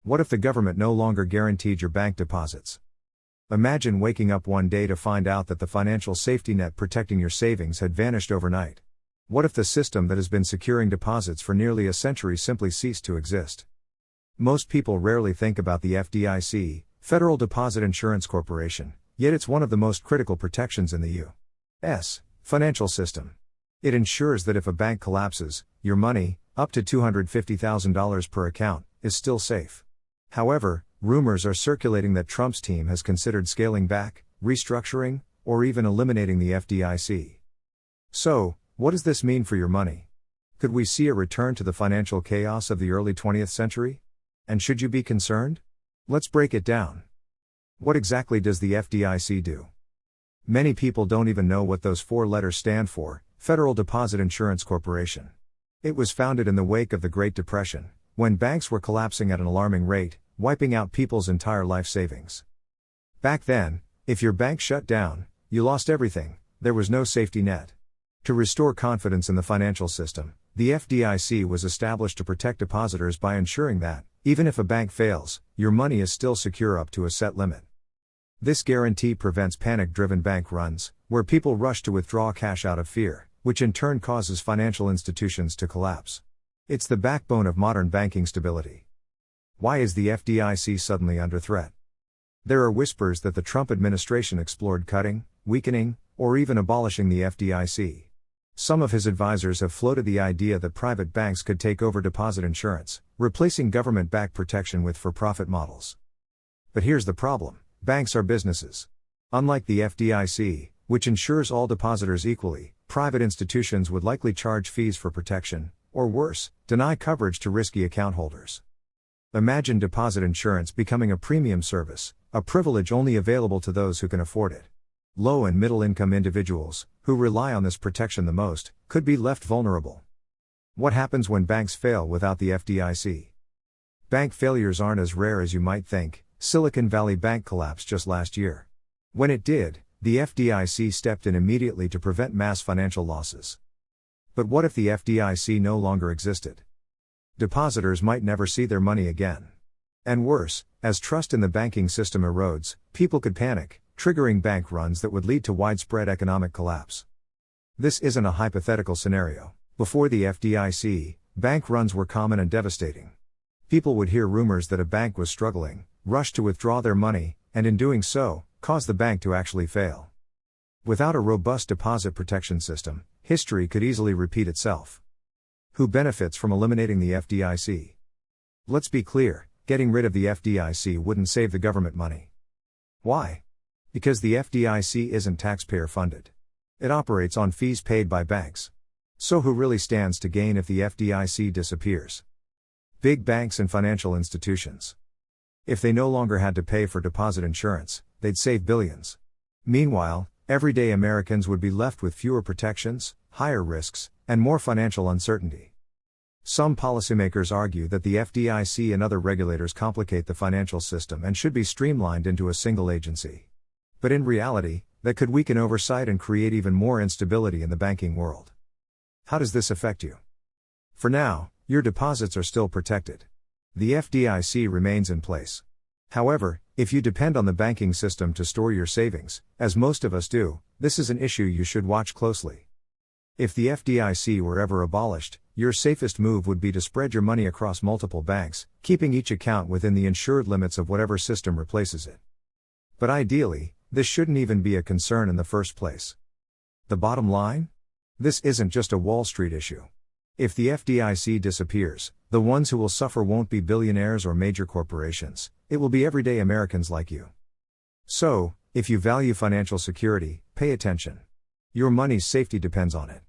What if the government no longer guaranteed your bank deposits? Imagine waking up one day to find out that the financial safety net protecting your savings had vanished overnight. What if the system that has been securing deposits for nearly a century simply ceased to exist? Most people rarely think about the FDIC, Federal Deposit Insurance Corporation, yet it's one of the most critical protections in the U.S. financial system. It ensures that if a bank collapses, your money, up to $250,000 per account, is still safe. However, rumors are circulating that Trump's team has considered scaling back, restructuring, or even eliminating the FDIC. So, what does this mean for your money? Could we see a return to the financial chaos of the early 20th century? And should you be concerned? Let's break it down. What exactly does the FDIC do? Many people don't even know what those four letters stand for: Federal Deposit Insurance Corporation. It was founded in the wake of the Great Depression, when banks were collapsing at an alarming rate, wiping out people's entire life savings. Back then, if your bank shut down, you lost everything. There was no safety net. To restore confidence in the financial system, the FDIC was established to protect depositors by ensuring that, even if a bank fails, your money is still secure up to a set limit. This guarantee prevents panic-driven bank runs, where people rush to withdraw cash out of fear, which in turn causes financial institutions to collapse. It's the backbone of modern banking stability. Why is the FDIC suddenly under threat? There are whispers that the Trump administration explored cutting, weakening, or even abolishing the FDIC. Some of his advisors have floated the idea that private banks could take over deposit insurance, replacing government-backed protection with for-profit models. But here's the problem: banks are businesses. Unlike the FDIC, which insures all depositors equally, private institutions would likely charge fees for protection, or worse, deny coverage to risky account holders. Imagine deposit insurance becoming a premium service, a privilege only available to those who can afford it. Low and middle-income individuals, who rely on this protection the most, could be left vulnerable. What happens when banks fail without the FDIC? Bank failures aren't as rare as you might think. Silicon Valley Bank collapsed just last year. When it did, the FDIC stepped in immediately to prevent mass financial losses. But what if the FDIC no longer existed? Depositors might never see their money again. And worse, as trust in the banking system erodes, people could panic, triggering bank runs that would lead to widespread economic collapse. This isn't a hypothetical scenario. Before the FDIC, bank runs were common and devastating. People would hear rumors that a bank was struggling, rush to withdraw their money, and in doing so, cause the bank to actually fail. Without a robust deposit protection system, history could easily repeat itself. Who benefits from eliminating the FDIC? Let's be clear, getting rid of the FDIC wouldn't save the government money. Why? Because the FDIC isn't taxpayer funded. It operates on fees paid by banks. So who really stands to gain if the FDIC disappears? Big banks and financial institutions. If they no longer had to pay for deposit insurance, they'd save billions. Meanwhile, everyday Americans would be left with fewer protections, higher risks, and more financial uncertainty. Some policymakers argue that the FDIC and other regulators complicate the financial system and should be streamlined into a single agency. But in reality, that could weaken oversight and create even more instability in the banking world. How does this affect you? For now, your deposits are still protected. The FDIC remains in place. However, if you depend on the banking system to store your savings, as most of us do, this is an issue you should watch closely. If the FDIC were ever abolished, your safest move would be to spread your money across multiple banks, keeping each account within the insured limits of whatever system replaces it. But ideally, this shouldn't even be a concern in the first place. The bottom line? This isn't just a Wall Street issue. If the FDIC disappears, the ones who will suffer won't be billionaires or major corporations, it will be everyday Americans like you. So, if you value financial security, pay attention. Your money's safety depends on it.